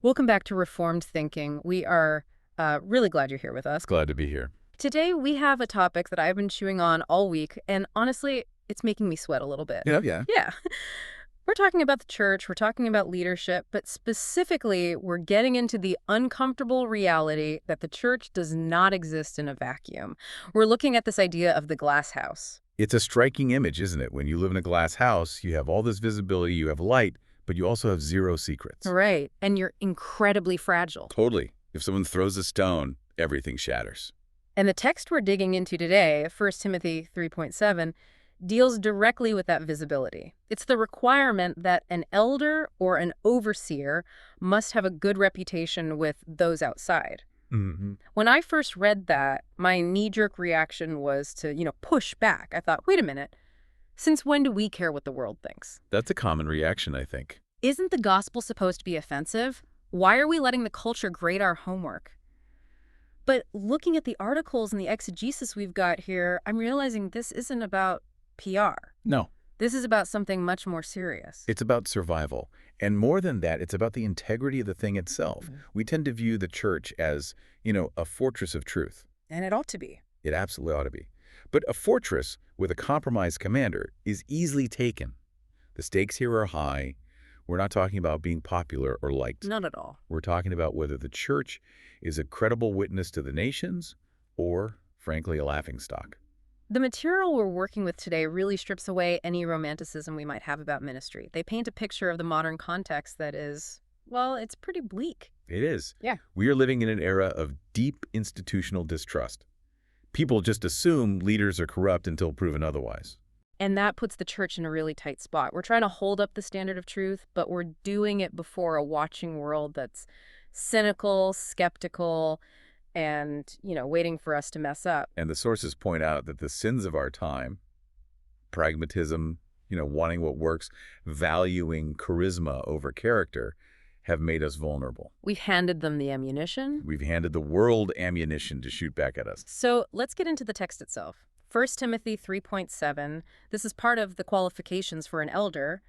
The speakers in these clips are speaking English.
Welcome back to Reformed Thinking. We are really glad you're here with us. Glad to be here. Today, we have a topic that I've been chewing on all week, and honestly, it's making me sweat a little bit. Yeah. Yeah. We're talking about the church, we're talking about leadership, but specifically, we're getting into the uncomfortable reality that the church does not exist in a vacuum. We're looking at this idea of the glass house. It's a striking image, isn't it? When you live in a glass house, you have all this visibility, you have light, but you also have zero secrets. Right. And you're incredibly fragile. Totally. If someone throws a stone, everything shatters. And the text we're digging into today, 1 Timothy 3.7, deals directly with that visibility. It's the requirement that an elder or an overseer must have a good reputation with those outside. Mm-hmm. When I first read that, my knee-jerk reaction was to, push back. I thought, wait a minute, since when do we care what the world thinks? That's a common reaction, I think. Isn't the gospel supposed to be offensive? Why are we letting the culture grade our homework? But looking at the articles and the exegesis we've got here, I'm realizing this isn't about PR. No. This is about something much more serious. It's about survival. And more than that, it's about the integrity of the thing itself. Mm-hmm. We tend to view the church as, a fortress of truth. And it ought to be. It absolutely ought to be. But a fortress with a compromised commander is easily taken. The stakes here are high. We're not talking about being popular or liked. Not at all. We're talking about whether the church is a credible witness to the nations or, frankly, a laughingstock. The material we're working with today really strips away any romanticism we might have about ministry. They paint a picture of the modern context that is, well, it's pretty bleak. It is. Yeah. We are living in an era of deep institutional distrust. People just assume leaders are corrupt until proven otherwise. And that puts the church in a really tight spot. We're trying to hold up the standard of truth, but we're doing it before a watching world that's cynical, skeptical, and, waiting for us to mess up. And the sources point out that the sins of our time, pragmatism, wanting what works, valuing charisma over character, have made us vulnerable. We've handed them the ammunition. We've handed the world ammunition to shoot back at us. So let's get into the text itself. 1 Timothy 3.7, this is part of the qualifications for an elder,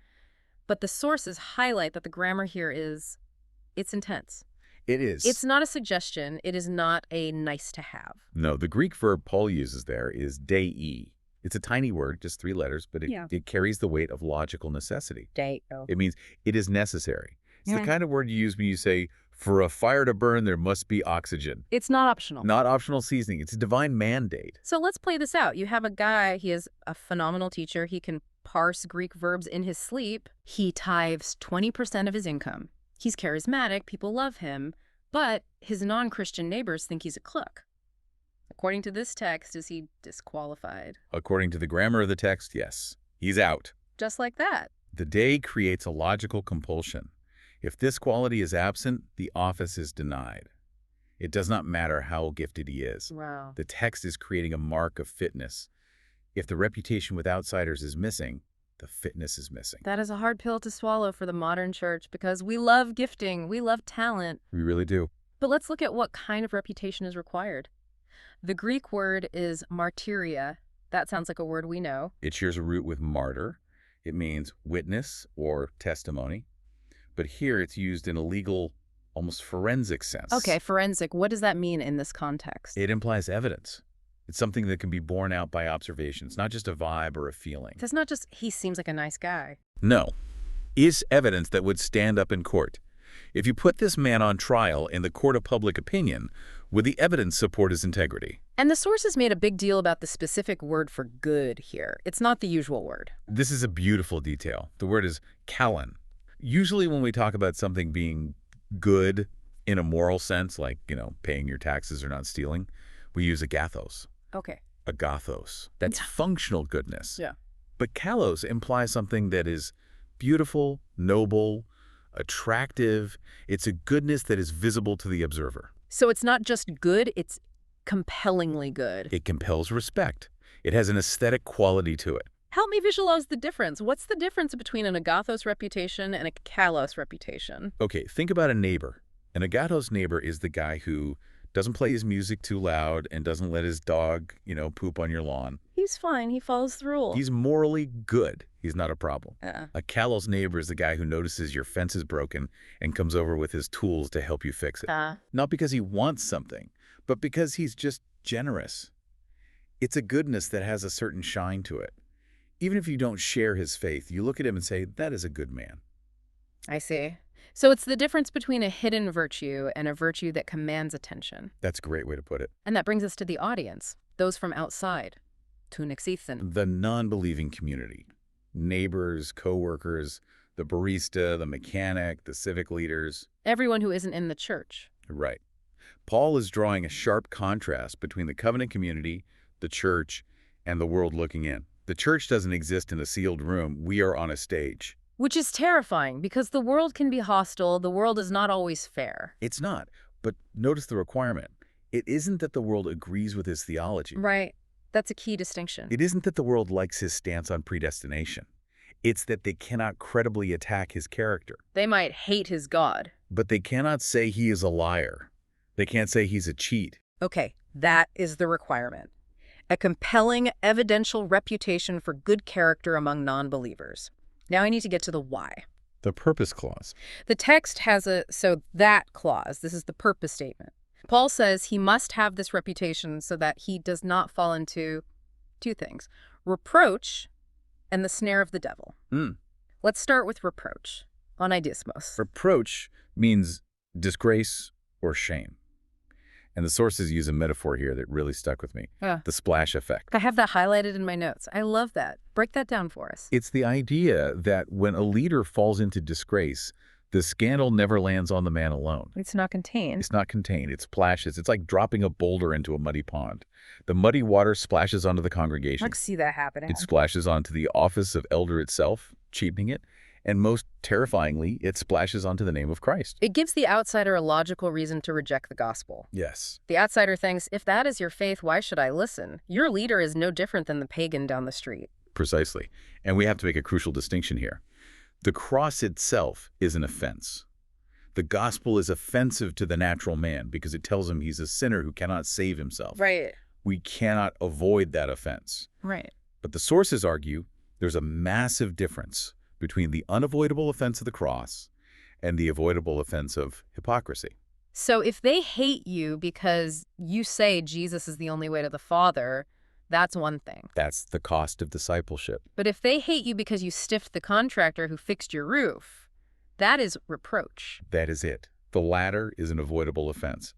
but the sources highlight that the grammar here it's intense. It is. It's not a suggestion. It is not a nice to have. No, the Greek verb Paul uses there is dei. It's a tiny word, just 3 letters, but it carries the weight of logical necessity. Deo. It means it is necessary. It's the kind of word you use when you say, for a fire to burn, there must be oxygen. It's not optional. Not optional seasoning. It's a divine mandate. So let's play this out. You have a guy, he is a phenomenal teacher. He can parse Greek verbs in his sleep. He tithes 20% of his income. He's charismatic, people love him, but his non-Christian neighbors think he's a crook. According to this text, is he disqualified? According to the grammar of the text, yes. He's out. Just like that. The day creates a logical compulsion. If this quality is absent, the office is denied. It does not matter how gifted he is. Wow. The text is creating a mark of fitness. If the reputation with outsiders is missing, the fitness is missing. That is a hard pill to swallow for the modern church because we love gifting, we love talent. We really do. But let's look at what kind of reputation is required. The Greek word is martyria. That sounds like a word we know. It shares a root with martyr. It means witness or testimony. But here it's used in a legal, almost forensic sense. Okay, forensic. What does that mean in this context? It implies evidence. It's something that can be borne out by observations, not just a vibe or a feeling. That's not just, he seems like a nice guy. No. It's evidence that would stand up in court. If you put this man on trial in the court of public opinion, would the evidence support his integrity? And the sources made a big deal about the specific word for good here. It's not the usual word. This is a beautiful detail. The word is kalon. Usually when we talk about something being good in a moral sense, like, paying your taxes or not stealing, we use agathos. Okay. Agathos. That's functional goodness. Yeah. But kalos implies something that is beautiful, noble, attractive. It's a goodness that is visible to the observer. So it's not just good, it's compellingly good. It compels respect. It has an aesthetic quality to it. Help me visualize the difference. What's the difference between an agathos reputation and a kalos reputation? Okay, think about a neighbor. An agathos neighbor is the guy who doesn't play his music too loud and doesn't let his dog, poop on your lawn. He's he's fine. He follows the rule. He's morally good. He's not a problem. Yeah. A callous neighbor is the guy who notices your fence is broken and comes over with his tools to help you fix it. Not because he wants something, but because he's just generous. It's a goodness that has a certain shine to it. Even if you don't share his faith, you look at him and say, that is a good man. I see. So it's the difference between a hidden virtue and a virtue that commands attention. That's a great way to put it. And that brings us to the audience, those from outside. Tunixethan. The non-believing community. Neighbors, co-workers, the barista, the mechanic, the civic leaders. Everyone who isn't in the church. Right. Paul is drawing a sharp contrast between the covenant community, the church, and the world looking in. The church doesn't exist in a sealed room. We are on a stage. Which is terrifying because the world can be hostile. The world is not always fair. It's not. But notice the requirement. It isn't that the world agrees with his theology. Right. That's a key distinction. It isn't that the world likes his stance on predestination. It's that they cannot credibly attack his character. They might hate his God. But they cannot say he is a liar. They can't say he's a cheat. Okay, that is the requirement. A compelling, evidential reputation for good character among non-believers. Now I need to get to the why. The purpose clause. The text has that clause. This is the purpose statement. Paul says he must have this reputation so that he does not fall into two things: reproach and the snare of the devil. Let's start with reproach. Onideismos. Reproach means disgrace or shame. And the sources use a metaphor here that really stuck with me. The splash effect. I have that highlighted in my notes. I love that. Break that down for us. It's the idea that when a leader falls into disgrace, the scandal never lands on the man alone. It's not contained. It's not contained. It splashes. It's like dropping a boulder into a muddy pond. The muddy water splashes onto the congregation. I can see that happening. It splashes onto the office of elder itself, cheapening it. And most terrifyingly, it splashes onto the name of Christ. It gives the outsider a logical reason to reject the gospel. Yes. The outsider thinks, if that is your faith, why should I listen? Your leader is no different than the pagan down the street. Precisely. And we have to make a crucial distinction here. The cross itself is an offense. The gospel is offensive to the natural man because it tells him he's a sinner who cannot save himself. Right. We cannot avoid that offense. Right. But the sources argue there's a massive difference between the unavoidable offense of the cross and the avoidable offense of hypocrisy. So if they hate you because you say Jesus is the only way to the Father, that's one thing. That's the cost of discipleship. But if they hate you because you stiffed the contractor who fixed your roof, that is reproach. That is it. The latter is an avoidable offense.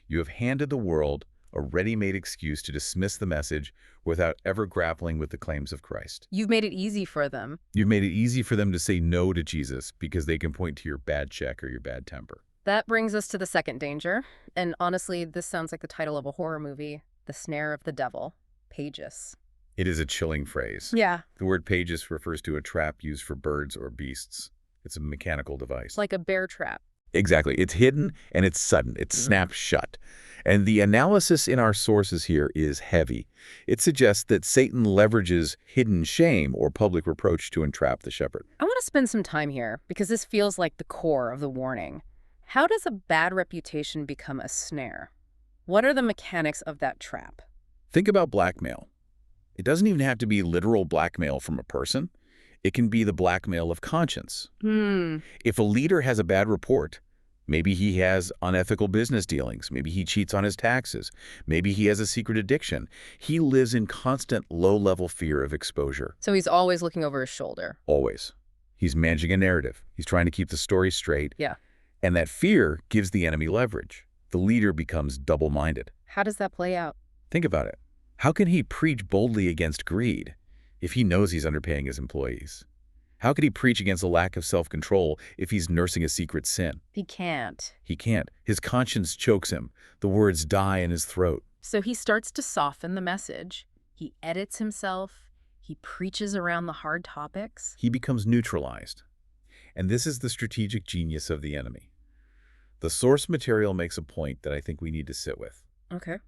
You have handed the world a ready-made excuse to dismiss the message without ever grappling with the claims of Christ. You've made it easy for them. You've made it easy for them to say no to Jesus because they can point to your bad check or your bad temper. That brings us to the second danger. And honestly, this sounds like the title of a horror movie, The Snare of the Devil, Pages. It is a chilling phrase. Yeah. The word pages refers to a trap used for birds or beasts. It's a mechanical device. Like a bear trap. Exactly. It's hidden and it's sudden. It snaps shut. And the analysis in our sources here is heavy. It suggests that Satan leverages hidden shame or public reproach to entrap the shepherd. I want to spend some time here because this feels like the core of the warning. How does a bad reputation become a snare? What are the mechanics of that trap? Think about blackmail. It doesn't even have to be literal blackmail from a person. It can be the blackmail of conscience. If a leader has a bad report, maybe he has unethical business dealings, maybe he cheats on his taxes, maybe he has a secret addiction. He lives in constant low-level fear of exposure. So he's always looking over his shoulder. Always. He's managing a narrative. He's trying to keep the story straight. Yeah. And that fear gives the enemy leverage. The leader becomes double-minded. How does that play out? Think about it. How can he preach boldly against greed if he knows he's underpaying his employees? How could he preach against a lack of self-control if he's nursing a secret sin? He can't. He can't. His conscience chokes him. The words die in his throat. So he starts to soften the message. He edits himself. He preaches around the hard topics. He becomes neutralized. And this is the strategic genius of the enemy. The source material makes a point that I think we need to sit with. Okay.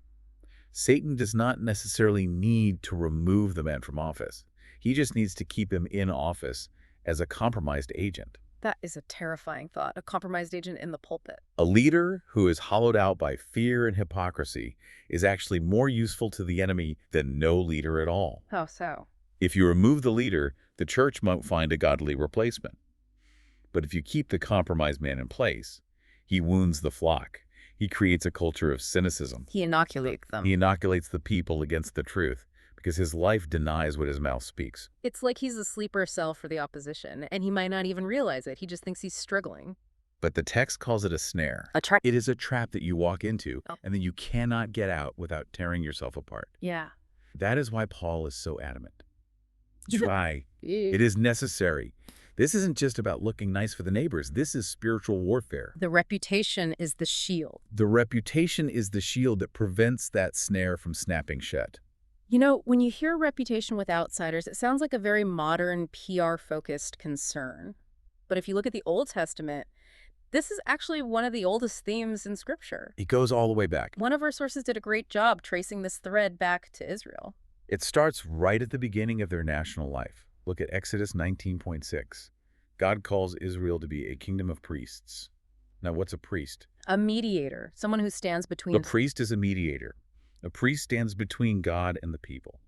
Satan does not necessarily need to remove the man from office. He just needs to keep him in office as a compromised agent. That is a terrifying thought, a compromised agent in the pulpit. A leader who is hollowed out by fear and hypocrisy is actually more useful to the enemy than no leader at all. How so? If you remove the leader, the church might find a godly replacement. But if you keep the compromised man in place, he wounds the flock. He creates a culture of cynicism. He inoculates them. He inoculates the people against the truth because his life denies what his mouth speaks. It's like he's a sleeper cell for the opposition, and he might not even realize it. He just thinks he's struggling. But the text calls it a snare. A trap. It is a trap that you walk into, Oh. and then you cannot get out without tearing yourself apart. Yeah. That is why Paul is so adamant. Try. The It is necessary. This isn't just about looking nice for the neighbors. This is spiritual warfare. reputation is the shield. The reputation is the shield that prevents that snare from snapping shut. You know, when you hear reputation with outsiders, it sounds like a very modern, PR-focused concern. But if you look at the Old Testament, this is actually one of the oldest themes in Scripture. It goes all the way back. One of our sources did a great job tracing this thread back to Israel. It starts right at the beginning of their national life. Look at Exodus 19.6. God calls Israel to be a kingdom of priests. Now, what's a priest? A mediator, someone who stands between... A priest is a mediator. A priest stands between God and the people.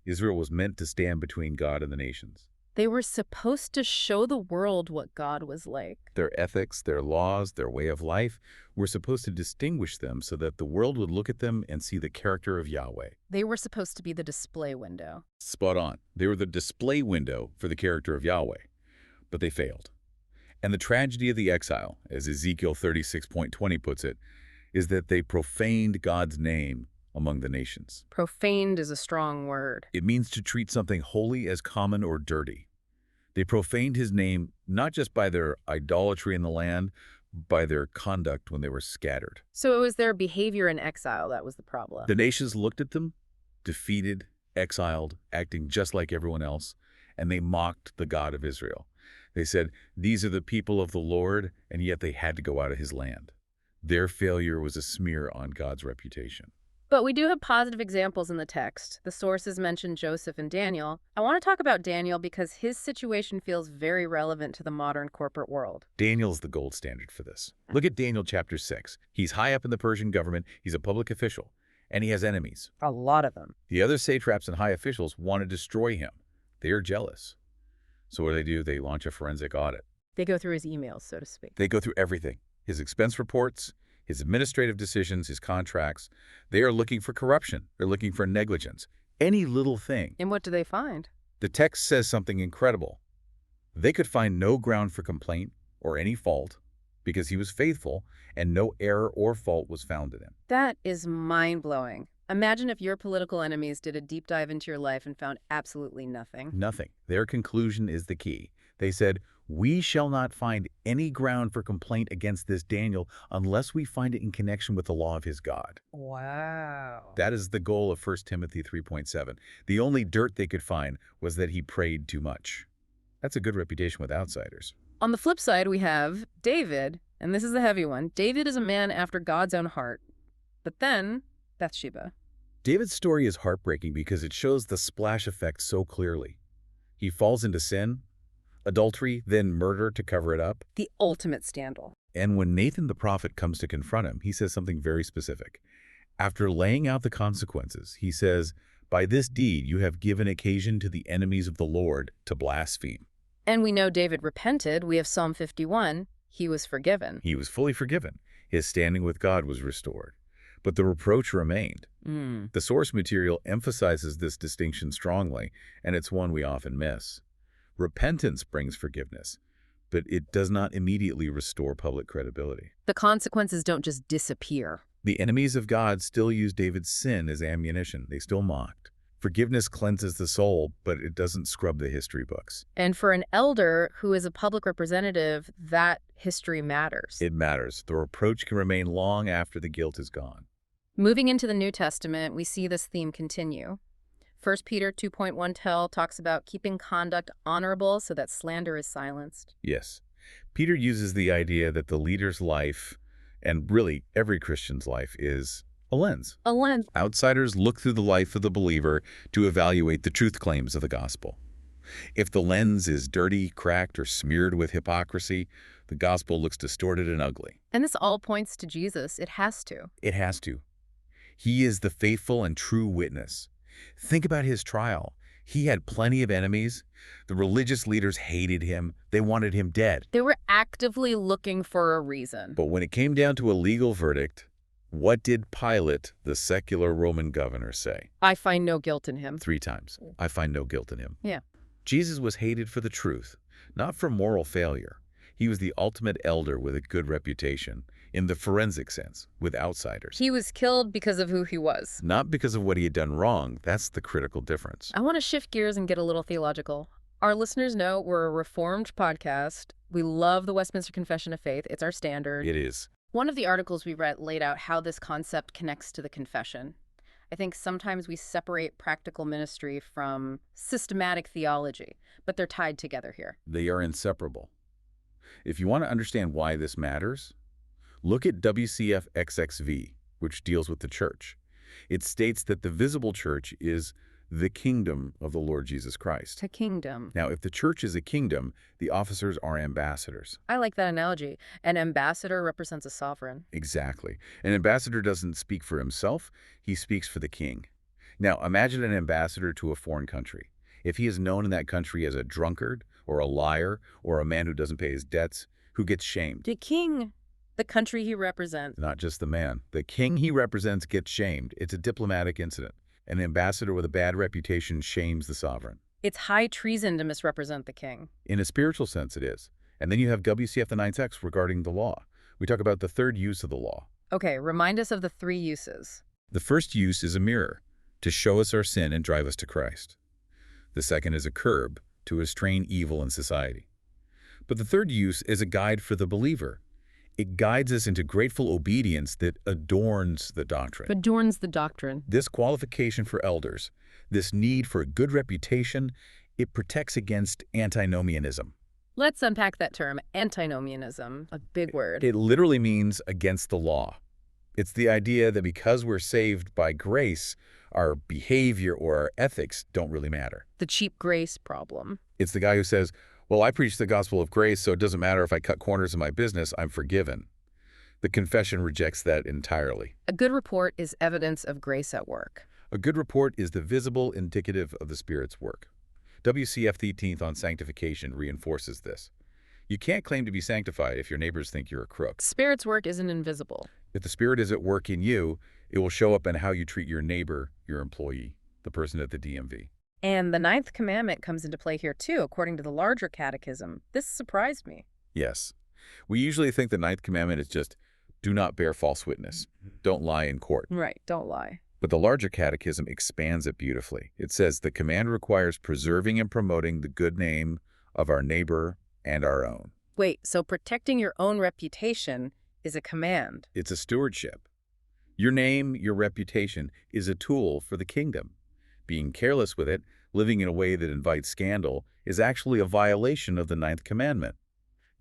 Israel was meant to stand between God and the nations. They were supposed to show the world what God was like. Their ethics, their laws, their way of life were supposed to distinguish them so that the world would look at them and see the character of Yahweh. They were supposed to be the display window. Spot on. They were the display window for the character of Yahweh, but they failed. And the tragedy of the exile, as Ezekiel 36.20 puts it, is that they profaned God's name among the nations. Profaned is a strong word. It means to treat something holy as common or dirty. They profaned his name not just by their idolatry in the land, by their conduct when they were scattered. So it was their behavior in exile that was the problem. The nations looked at them, defeated, exiled, acting just like everyone else, and they mocked the God of Israel. They said, "These are the people of the Lord," and yet they had to go out of his land. Their failure was a smear on God's reputation. But we do have positive examples in the text. The sources mention Joseph and Daniel. I want to talk about Daniel because his situation feels very relevant to the modern corporate world. Daniel's the gold standard for this. Look at Daniel chapter 6. He's high up in the Persian government. He's a public official, and he has enemies. A lot of them. The other satraps and high officials want to destroy him. They are jealous. So what do? They launch a forensic audit. They go through his emails, so to speak. They go through everything. His expense reports, his administrative decisions, his contracts. They are looking for corruption. They're looking for negligence. Any little thing. And what do they find? The text says something incredible. They could find no ground for complaint or any fault because he was faithful and no error or fault was found in him. That is mind-blowing. Imagine if your political enemies did a deep dive into your life and found absolutely nothing. Nothing. Their conclusion is the key. They said, "We shall not find any ground for complaint against this Daniel unless we find it in connection with the law of his God." Wow. That is the goal of 1 Timothy 3.7. The only dirt they could find was that he prayed too much. That's a good reputation with outsiders. On the flip side, we have David, and this is a heavy one. David is a man after God's own heart. But then, Bathsheba. David's story is heartbreaking because it shows the splash effect so clearly. He falls into sin, adultery, then murder to cover it up. The ultimate scandal. And when Nathan the prophet comes to confront him, he says something very specific. After laying out the consequences, he says, "By this deed you have given occasion to the enemies of the Lord to blaspheme." And we know David repented. We have Psalm 51. He was forgiven. He was fully forgiven. His standing with God was restored. But the reproach remained. The source material emphasizes this distinction strongly, and it's one we often miss. Repentance brings forgiveness, but it does not immediately restore public credibility. The consequences don't just disappear. The enemies of God still use David's sin as ammunition. They still mocked. Forgiveness cleanses the soul, but it doesn't scrub the history books. And for an elder who is a public representative, that history matters. It matters. The reproach can remain long after the guilt is gone. Moving into the New Testament, we see this theme continue. 1 Peter 2.1 talks about keeping conduct honorable so that slander is silenced. Yes. Peter uses the idea that the leader's life, and really every Christian's life, is a lens. A lens. Outsiders look through the life of the believer to evaluate the truth claims of the gospel. If the lens is dirty, cracked, or smeared with hypocrisy, the gospel looks distorted and ugly. And this all points to Jesus. It has to. It has to. He is the faithful and true witness. Think about his trial. He had plenty of enemies. The religious leaders hated him. They wanted him dead. They were actively looking for a reason. But when it came down to a legal verdict, what did Pilate, the secular Roman governor, say? I find no guilt in him. 3 times. I find no guilt in him. Yeah. Jesus was hated for the truth, not for moral failure. He was the ultimate elder with a good reputation, in the forensic sense, with outsiders. He was killed because of who he was. Not because of what he had done wrong. That's the critical difference. I want to shift gears and get a little theological. Our listeners know we're a Reformed podcast. We love the Westminster Confession of Faith. It's our standard. It is. One of the articles we read laid out how this concept connects to the confession. I think sometimes we separate practical ministry from systematic theology, but they're tied together here. They are inseparable. If you want to understand why this matters, look at WCF XXV, which deals with the church. It states that the visible church is the kingdom of the Lord Jesus Christ. A kingdom. Now, if the church is a kingdom, the officers are ambassadors. I like that analogy. An ambassador represents a sovereign. Exactly. An ambassador doesn't speak for himself, he speaks for the king. Now, imagine an ambassador to a foreign country. If he is known in that country as a drunkard, or a liar, or a man who doesn't pay his debts, who gets shamed? The king, the country he represents. Not just the man. The king he represents gets shamed. It's a diplomatic incident. An ambassador with a bad reputation shames the sovereign. It's high treason to misrepresent the king. In a spiritual sense, it is. And then you have WCF the 9th regarding the law. We talk about the third use of the law. Okay, remind us of the 3 uses. The first use is a mirror, to show us our sin and drive us to Christ. The second is a curb, to restrain evil in society. But the third use is a guide for the believer. It guides us into grateful obedience that adorns the doctrine. Adorns the doctrine. This qualification for elders, this need for a good reputation, it protects against antinomianism. Let's unpack that term, antinomianism, a big word. It literally means against the law. It's the idea that because we're saved by grace, our behavior or our ethics don't really matter. The cheap grace problem. It's the guy who says, well, I preach the gospel of grace, so it doesn't matter if I cut corners in my business, I'm forgiven. The confession rejects that entirely. A good report is evidence of grace at work. A good report is the visible indicative of the Spirit's work. WCF 13th on sanctification reinforces this. You can't claim to be sanctified if your neighbors think you're a crook. Spirit's work isn't invisible. If the Spirit is at work in you, it will show up in how you treat your neighbor, your employee, the person at the DMV. And the 9th commandment comes into play here too, according to the larger catechism. This surprised me. Yes. We usually think the 9th commandment is just, do not bear false witness. Don't lie in court. Right, don't lie. But the larger catechism expands it beautifully. It says the command requires preserving and promoting the good name of our neighbor and our own. Wait, so protecting your own reputation is a command. It's a stewardship. Your name, your reputation, is a tool for the kingdom. Being careless with it, living in a way that invites scandal, is actually a violation of the 9th commandment.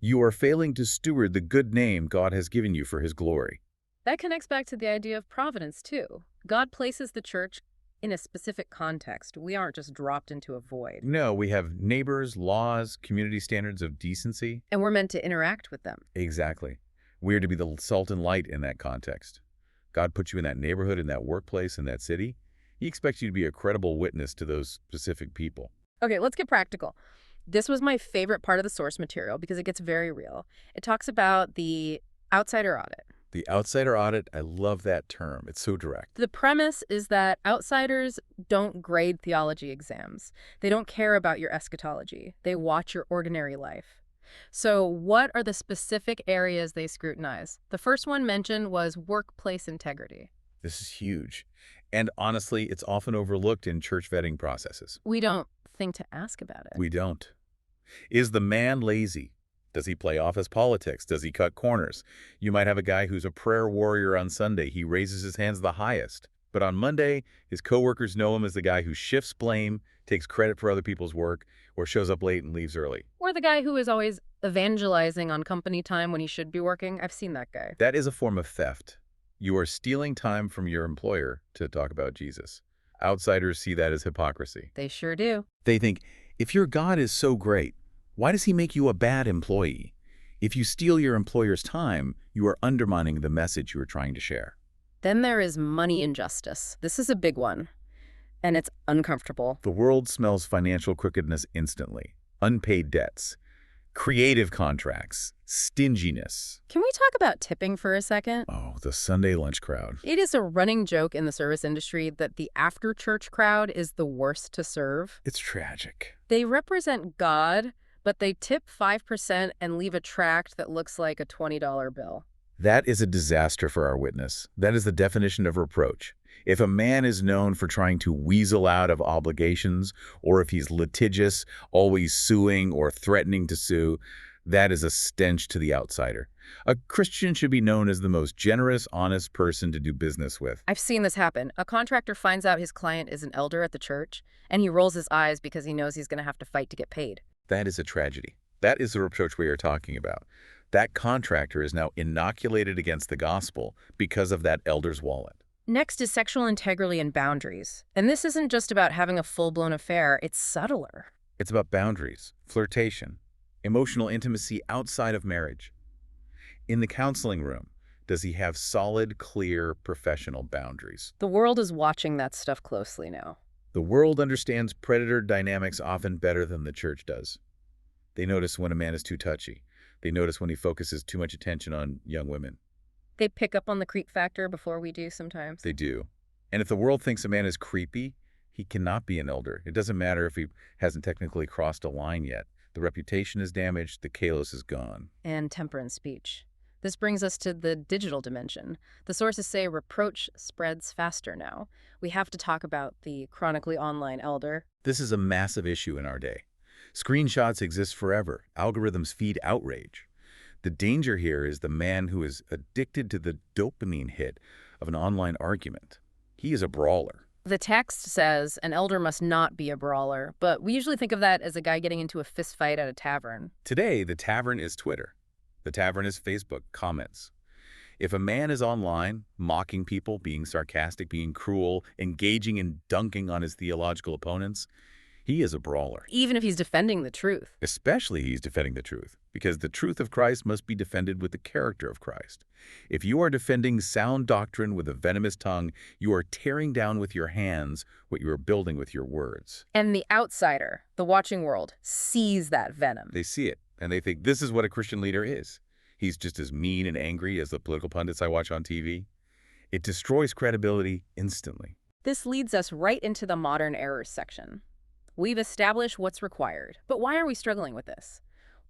You are failing to steward the good name God has given you for his glory. That connects back to the idea of providence, too. God places the church in a specific context. We aren't just dropped into a void. No, we have neighbors, laws, community standards of decency. And we're meant to interact with them. Exactly. We are to be the salt and light in that context. God put you in that neighborhood, in that workplace, in that city. He expects you to be a credible witness to those specific people. Okay, let's get practical. This was my favorite part of the source material because it gets very real. It talks about the outsider audit. The outsider audit, I love that term. It's so direct. The premise is that outsiders don't grade theology exams. They don't care about your eschatology. They watch your ordinary life. So what are the specific areas they scrutinize? The first one mentioned was workplace integrity. This is huge. And honestly, it's often overlooked in church vetting processes. We don't think to ask about it. We don't. Is the man lazy? Does he play office politics? Does he cut corners? You might have a guy who's a prayer warrior on Sunday. He raises his hands the highest. But on Monday, his coworkers know him as the guy who shifts blame, takes credit for other people's work, or shows up late and leaves early. Or the guy who is always evangelizing on company time when he should be working. I've seen that guy. That is a form of theft. You are stealing time from your employer to talk about Jesus. Outsiders see that as hypocrisy. They sure do. They think, If your God is so great, why does he make you a bad employee? If you steal your employer's time, you are undermining the message you are trying to share. Then there is money injustice. This is a big one, and it's uncomfortable. The world smells financial crookedness instantly. Unpaid debts, creative contracts, stinginess. Can we talk about tipping for a second? Oh, the Sunday lunch crowd. It is a running joke in the service industry that the after-church crowd is the worst to serve. It's tragic. They represent God, but they tip 5% and leave a tract that looks like a $20 bill. That is a disaster for our witness. That is the definition of reproach. If a man is known for trying to weasel out of obligations, or if he's litigious, always suing or threatening to sue, that is a stench to the outsider. A Christian should be known as the most generous, honest person to do business with. I've seen this happen. A contractor finds out his client is an elder at the church, and he rolls his eyes because he knows he's going to have to fight to get paid. That is a tragedy. That is the reproach we are talking about. That contractor is now inoculated against the gospel because of that elder's wallet. Next is sexual integrity and boundaries. And this isn't just about having a full-blown affair, it's subtler. It's about boundaries, flirtation, emotional intimacy outside of marriage. In the counseling room, does he have solid, clear, professional boundaries? The world is watching that stuff closely now. The world understands predator dynamics often better than the church does. They notice when a man is too touchy. They notice when he focuses too much attention on young women. They pick up on the creep factor before we do sometimes. They do. And if the world thinks a man is creepy, he cannot be an elder. It doesn't matter if he hasn't technically crossed a line yet. The reputation is damaged, the kalos is gone. And temperance speech. This brings us to the digital dimension. The sources say reproach spreads faster now. We have to talk about the chronically online elder. This is a massive issue in our day. Screenshots exist forever. Algorithms feed outrage. The danger here is the man who is addicted to the dopamine hit of an online argument. He is a brawler. The text says an elder must not be a brawler, but we usually think of that as a guy getting into a fist fight at a tavern. Today, the tavern is Twitter. The tavern is Facebook comments. If a man is online, mocking people, being sarcastic, being cruel, engaging and dunking on his theological opponents, he is a brawler. Even if he's defending the truth. Especially he's defending the truth, because the truth of Christ must be defended with the character of Christ. If you are defending sound doctrine with a venomous tongue, you are tearing down with your hands what you are building with your words. And the outsider, the watching world, sees that venom. They see it, and they think this is what a Christian leader is. He's just as mean and angry as the political pundits I watch on TV. It destroys credibility instantly. This leads us right into the modern errors section. We've established what's required, but why are we struggling with this?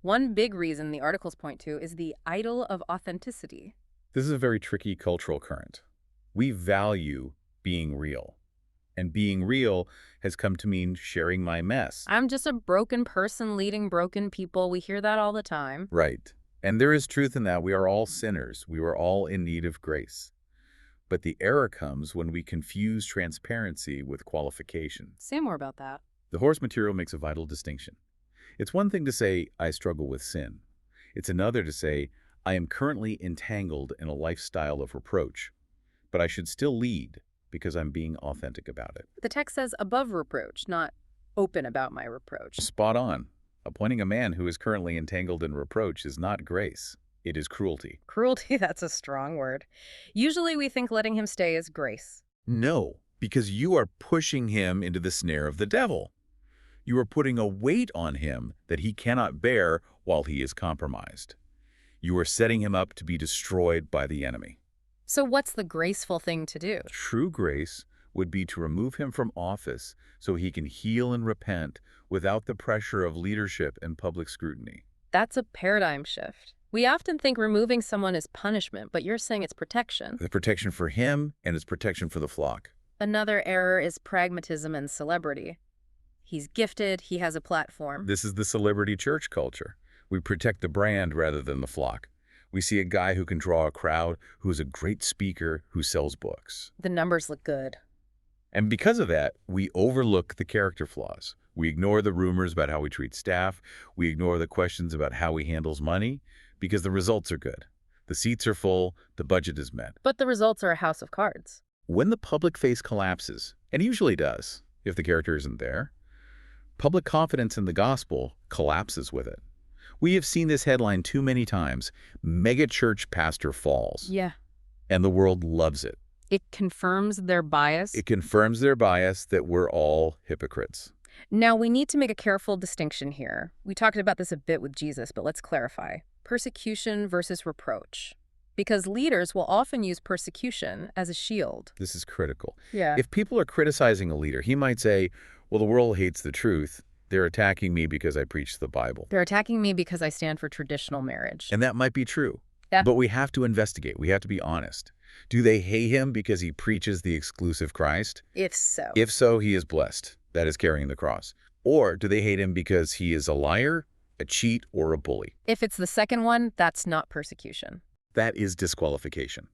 One big reason the articles point to is the idol of authenticity. This is a very tricky cultural current. We value being real. And being real has come to mean sharing my mess. I'm just a broken person leading broken people. We hear that all the time. Right. And there is truth in that. We are all sinners. We are all in need of grace. But the error comes when we confuse transparency with qualification. Say more about that. The Horse material makes a vital distinction. It's one thing to say, I struggle with sin. It's another to say, I am currently entangled in a lifestyle of reproach, but I should still lead because I'm being authentic about it. The text says above reproach, not open about my reproach. Spot on. Appointing a man who is currently entangled in reproach is not grace. It is cruelty. Cruelty, that's a strong word. Usually we think letting him stay is grace. No, because you are pushing him into the snare of the devil. You are putting a weight on him that he cannot bear while he is compromised. You are setting him up to be destroyed by the enemy. So what's the graceful thing to do? True grace would be to remove him from office so he can heal and repent without the pressure of leadership and public scrutiny. That's a paradigm shift. We often think removing someone is punishment, but you're saying it's protection. The protection for him and it's protection for the flock. Another error is pragmatism and celebrity. He's gifted, he has a platform. This is the celebrity church culture. We protect the brand rather than the flock. We see a guy who can draw a crowd, who is a great speaker, who sells books. The numbers look good. And because of that, we overlook the character flaws. We ignore the rumors about how we treat staff. We ignore the questions about how he handles money because the results are good. The seats are full, the budget is met. But the results are a house of cards. When the public face collapses, and it usually does if the character isn't there, Public confidence in the gospel collapses with it. We have seen this headline too many times. Megachurch pastor falls. Yeah. And the world loves it. It confirms their bias. It confirms their bias that we're all hypocrites. Now, we need to make a careful distinction here. We talked about this a bit with Jesus, but let's clarify. Persecution versus reproach. Because leaders will often use persecution as a shield. This is critical. Yeah. If people are criticizing a leader, he might say, well, the world hates the truth. They're attacking me because I preach the Bible. They're attacking me because I stand for traditional marriage. And that might be true. Yeah. But we have to investigate. We have to be honest. Do they hate him because he preaches the exclusive Christ? If so. If so, he is blessed. That is carrying the cross. Or do they hate him because he is a liar, a cheat, or a bully? If it's the second one, that's not persecution. That is disqualification.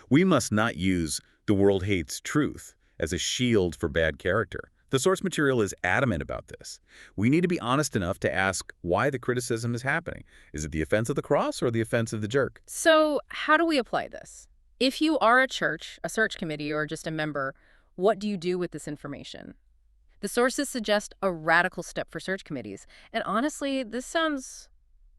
We must not use the world hates truth as a shield for bad character. The source material is adamant about this. We need to be honest enough to ask why the criticism is happening. Is it the offense of the cross or the offense of the jerk? So how do we apply this? If you are a church, a search committee, or just a member, what do you do with this information? The sources suggest a radical step for search committees. And honestly, this sounds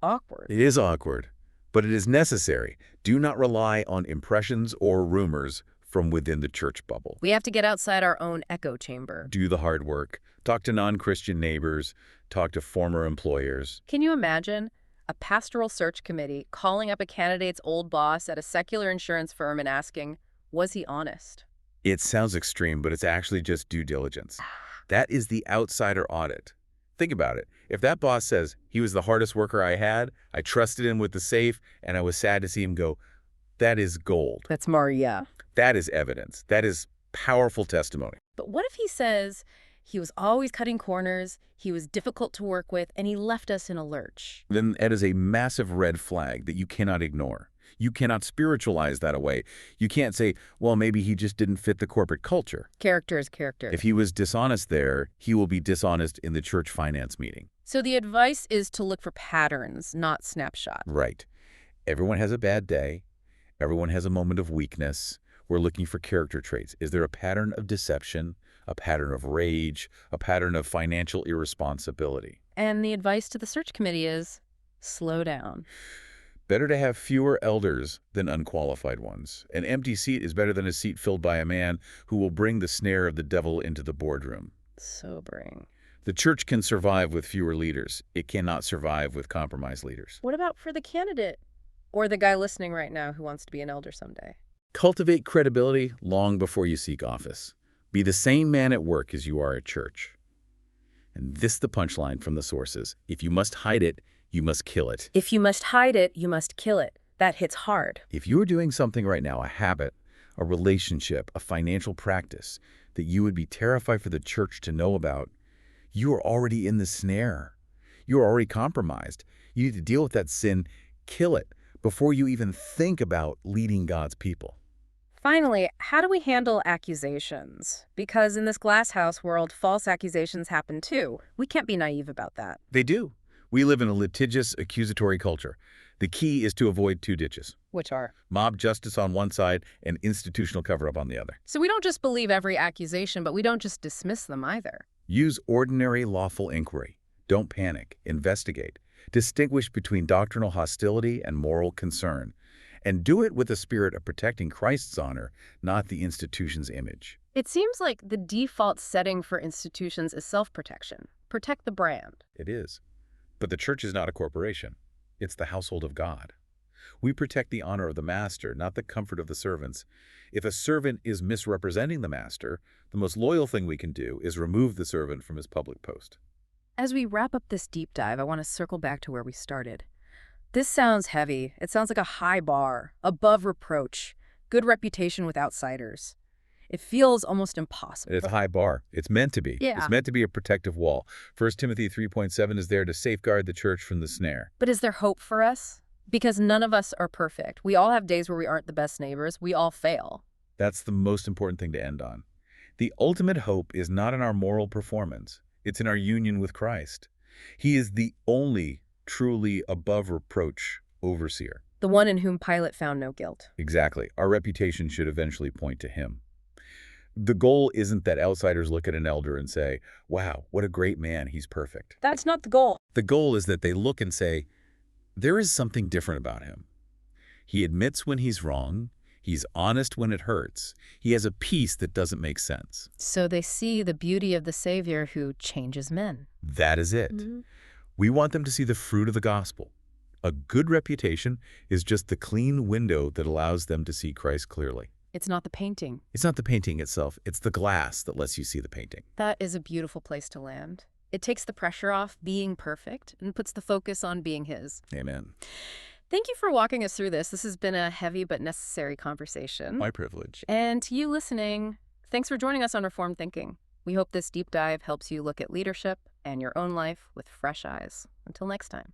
awkward. It is awkward, but it is necessary. Do not rely on impressions or rumors from within the church bubble. We have to get outside our own echo chamber. Do the hard work. Talk to non-Christian neighbors. Talk to former employers. Can you imagine a pastoral search committee calling up a candidate's old boss at a secular insurance firm and asking, was he honest? It sounds extreme, but it's actually just due diligence. That is the outsider audit. Think about it. If that boss says, he was the hardest worker I had, I trusted him with the safe, and I was sad to see him go, that is gold. That's Maria. That is evidence. That is powerful testimony. But what if he says he was always cutting corners, he was difficult to work with, and he left us in a lurch? Then that is a massive red flag that you cannot ignore. You cannot spiritualize that away. You can't say, well, maybe he just didn't fit the corporate culture. Character is character. If he was dishonest there, he will be dishonest in the church finance meeting. So the advice is to look for patterns, not snapshots. Right. Everyone has a bad day. Everyone has a moment of weakness. We're looking for character traits. Is there a pattern of deception, a pattern of rage, a pattern of financial irresponsibility? And the advice to the search committee is slow down. Better to have fewer elders than unqualified ones. An empty seat is better than a seat filled by a man who will bring the snare of the devil into the boardroom. Sobering. The church can survive with fewer leaders. It cannot survive with compromised leaders. What about for the candidate or the guy listening right now who wants to be an elder someday? Cultivate credibility long before you seek office. Be the same man at work as you are at church. And this is the punchline from the sources. If you must hide it, you must kill it. If you must hide it, you must kill it. That hits hard. If you are doing something right now, a habit, a relationship, a financial practice, that you would be terrified for the church to know about, you are already in the snare. You are already compromised. You need to deal with that sin, kill it, before you even think about leading God's people. Finally, how do we handle accusations? Because in this glasshouse world, false accusations happen too. We can't be naive about that. They do. We live in a litigious, accusatory culture. The key is to avoid two ditches. Which are? Mob justice on one side and institutional cover-up on the other. So we don't just believe every accusation, but we don't just dismiss them either. Use ordinary lawful inquiry. Don't panic. Investigate. Distinguish between doctrinal hostility and moral concern. And do it with a spirit of protecting Christ's honor, not the institution's image. It seems like the default setting for institutions is self-protection. Protect the brand. It is. But the church is not a corporation. It's the household of God. We protect the honor of the master, not the comfort of the servants. If a servant is misrepresenting the master, the most loyal thing we can do is remove the servant from his public post. As we wrap up this deep dive, I want to circle back to where we started. This sounds heavy. It sounds like a high bar, above reproach, good reputation with outsiders. It feels almost impossible. It's a high bar. It's meant to be. Yeah. It's meant to be a protective wall. 1 Timothy 3.7 is there to safeguard the church from the snare. But is there hope for us? Because none of us are perfect. We all have days where we aren't the best neighbors. We all fail. That's the most important thing to end on. The ultimate hope is not in our moral performance. It's in our union with Christ. He is the only truly above reproach overseer. The one in whom Pilate found no guilt. Exactly. Our reputation should eventually point to him. The goal isn't that outsiders look at an elder and say, wow, what a great man, he's perfect. That's not the goal. The goal is that they look and say, there is something different about him. He admits when he's wrong. He's honest when it hurts. He has a peace that doesn't make sense. So they see the beauty of the Savior who changes men. That is it. We want them to see the fruit of the gospel. A good reputation is just the clean window that allows them to see Christ clearly. It's not the painting. It's not the painting itself. It's the glass that lets you see the painting. That is a beautiful place to land. It takes the pressure off being perfect and puts the focus on being His. Amen. Thank you for walking us through this. This has been a heavy but necessary conversation. My privilege. And to you listening, thanks for joining us on Reformed Thinking. We hope this deep dive helps you look at leadership and your own life with fresh eyes. Until next time.